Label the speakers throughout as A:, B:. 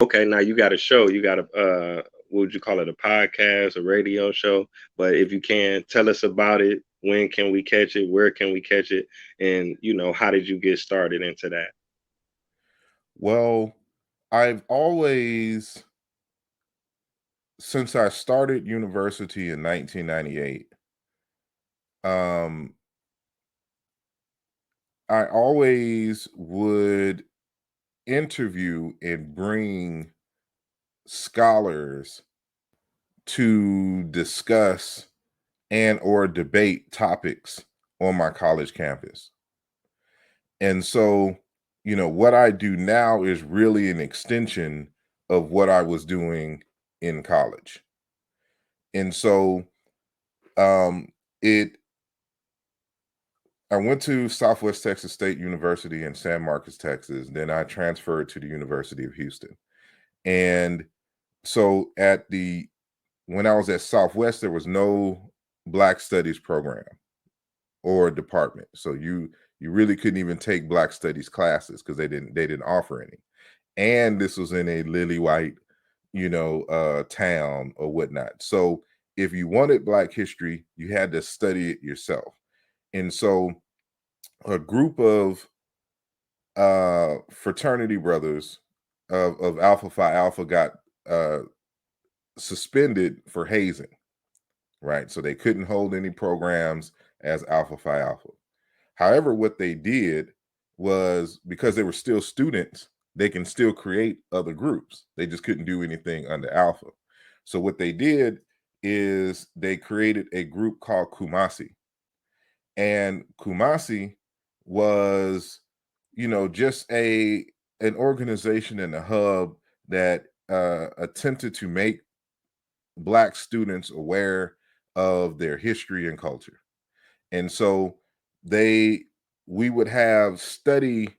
A: Okay, now you got a show. You got a what would you call it? A podcast, a radio show. But if you can tell us about it, when can we catch it? Where can we catch it? And how did you get started into that?
B: Well, I've always, since I started university in 1998, um, I always would interview and bring scholars to discuss and or debate topics on my college campus. And so, what I do now is really an extension of what I was doing in college. And so, um, it I went to Southwest Texas State University in San Marcos, Texas. Then I transferred to the University of Houston. And so when I was at Southwest, there was no Black Studies program or department. So you really couldn't even take Black Studies classes because they didn't offer any. And this was in a lily white, town or whatnot. So if you wanted Black history, you had to study it yourself. And so a group of fraternity brothers of Alpha Phi Alpha got uh suspended for hazing, right? So they couldn't hold any programs as Alpha Phi Alpha. However, what they did was, because they were still students, they can still create other groups. They just couldn't do anything under Alpha. So what they did is they created a group called Kumasi. And Kumasi was, just an organization and a hub that attempted to make Black students aware of their history and culture. And so they we would have study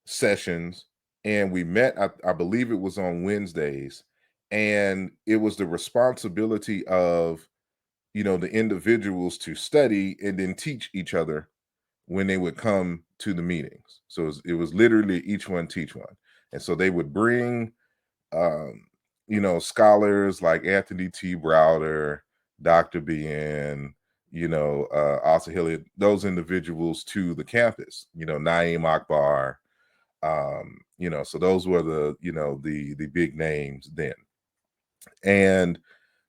B: sessions, and we met, I believe it was on Wednesdays, and it was the responsibility of the individuals to study and then teach each other when they would come to the meetings. So it was literally each one teach one. And so they would bring um, scholars like Anthony T. Browder, Dr. Bien, Asa Hilliard, those individuals to the campus, Naeem Akbar. So those were the big names then. And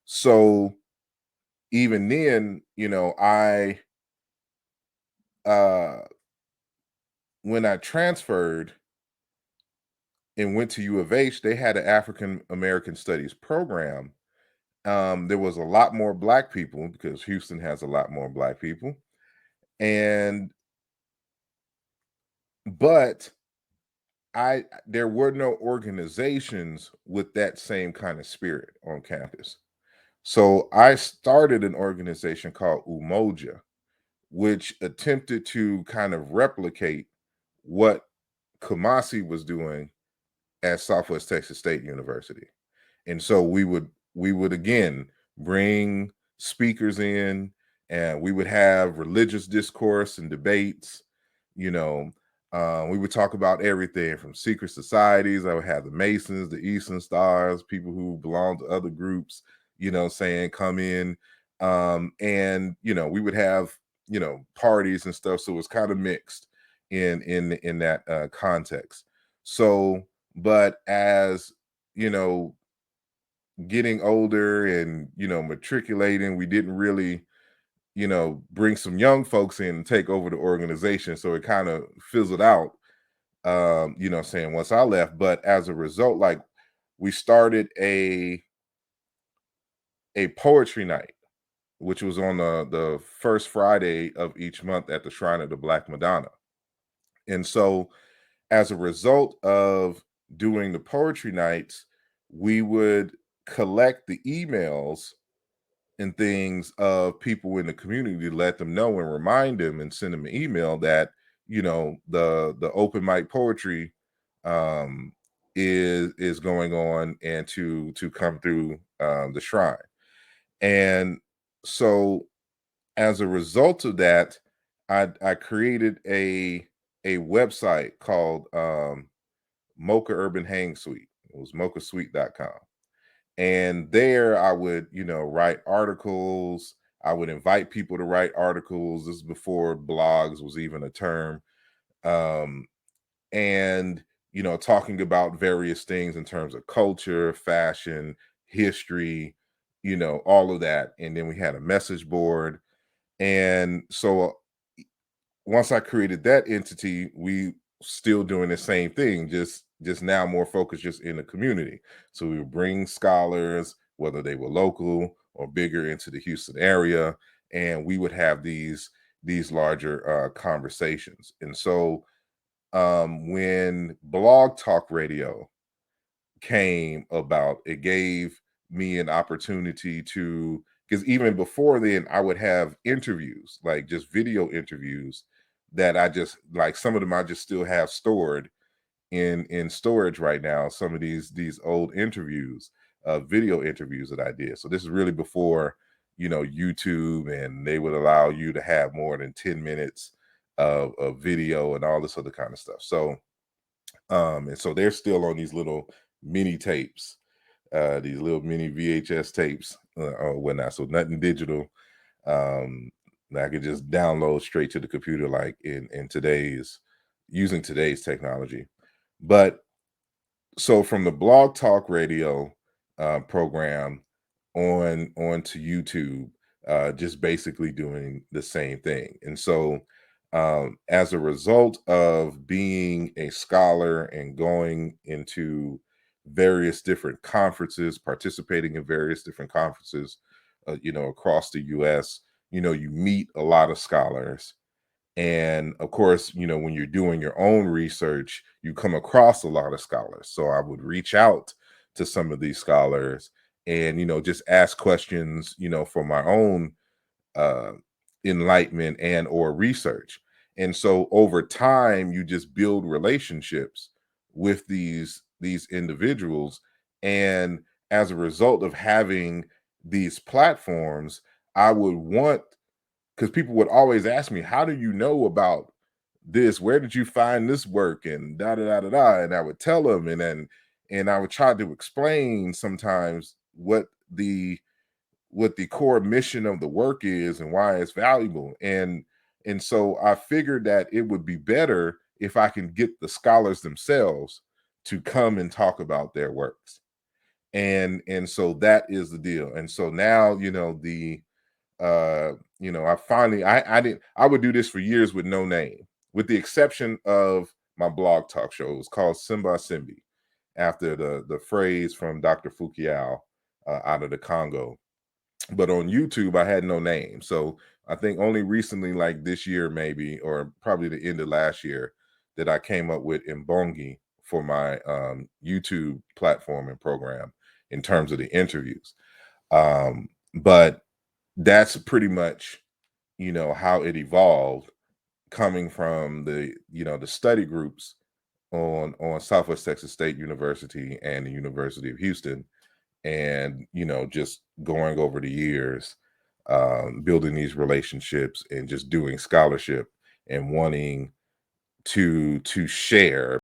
B: so even then, I uh when I transferred and went to U of H, they had an African American Studies program. There was a lot more Black people because Houston has a lot more Black people, and but I there were no organizations with that same kind of spirit on campus. So I started an organization called Umoja, which attempted to kind of replicate what Kamasi was doing at Southwest Texas State University. And so we would again bring speakers in, and we would have religious discourse and debates. you know we would talk about everything from secret societies. I would have the Masons, the Eastern Stars, people who belong to other groups, saying come in. And we would have parties and stuff, so it was kind of mixed in that context. So, but as you know getting older and matriculating, we didn't really bring some young folks in and take over the organization, so it kind of fizzled out, saying once I left. But as a result, like, we started a poetry night, which was on the first Friday of each month at the Shrine of the Black Madonna. And so as a result of doing the poetry nights, we would collect the emails and things of people in the community to let them know and remind them and send them an email that the open mic poetry um is going on, and to come through the shrine. And so as a result of that, I created a website called Mocha Urban Hang Suite, It was mochasuite.com. And there I would, write articles. I would invite people to write articles. This is before blogs was even a term. Um, and, talking about various things in terms of culture, fashion, history, all of that. And then we had a message board. And so once I created that entity, we still doing the same thing, just now more focused just in the community. So we would bring scholars, whether they were local or bigger, into the Houston area, and we would have these larger conversations. And so when Blog Talk Radio came about, it gave me an opportunity to, because even before then, I would have interviews, like just video interviews that I just like, some of them I just still have stored in storage right now. Some of these old interviews, video interviews that I did. So this is really before, YouTube, and they would allow you to have more than 10 minutes of video and all this other kind of stuff. So and so they're still on these little mini tapes, these little mini VHS tapes, or whatnot. So nothing digital. Um, that I could just download straight to the computer, like in today's, using today's technology. But so from the Blog Talk Radio program on to YouTube, just basically doing the same thing. And so as a result of being a scholar and going into various different conferences, participating in various different conferences, across the US, you meet a lot of scholars. And of course, when you're doing your own research, you come across a lot of scholars. So I would reach out to some of these scholars and, just ask questions, for my own uh, enlightenment and or research. And so over time, you just build relationships with these individuals. And as a result of having these platforms, I would want, because people would always ask me, how do you know about this? Where did you find this work? And da da da da da. And I would tell them, and I would try to explain sometimes what the core mission of the work is and why it's valuable. And so I figured that it would be better if I can get the scholars themselves to come and talk about their works. And so that is the deal. And so now, I finally, I would do this for years with no name, with the exception of my blog talk show. It was called Simba Simbi, after the phrase from Dr. Fukiao, out of the Congo. But on YouTube, I had no name. So I think only recently, like this year, maybe, or probably the end of last year, that I came up with Mbongi for my YouTube platform and program in terms of the interviews. But that's pretty much, how it evolved, coming from the study groups on Southwest Texas State University and the University of Houston, and just going over the years, building these relationships and just doing scholarship and wanting to share.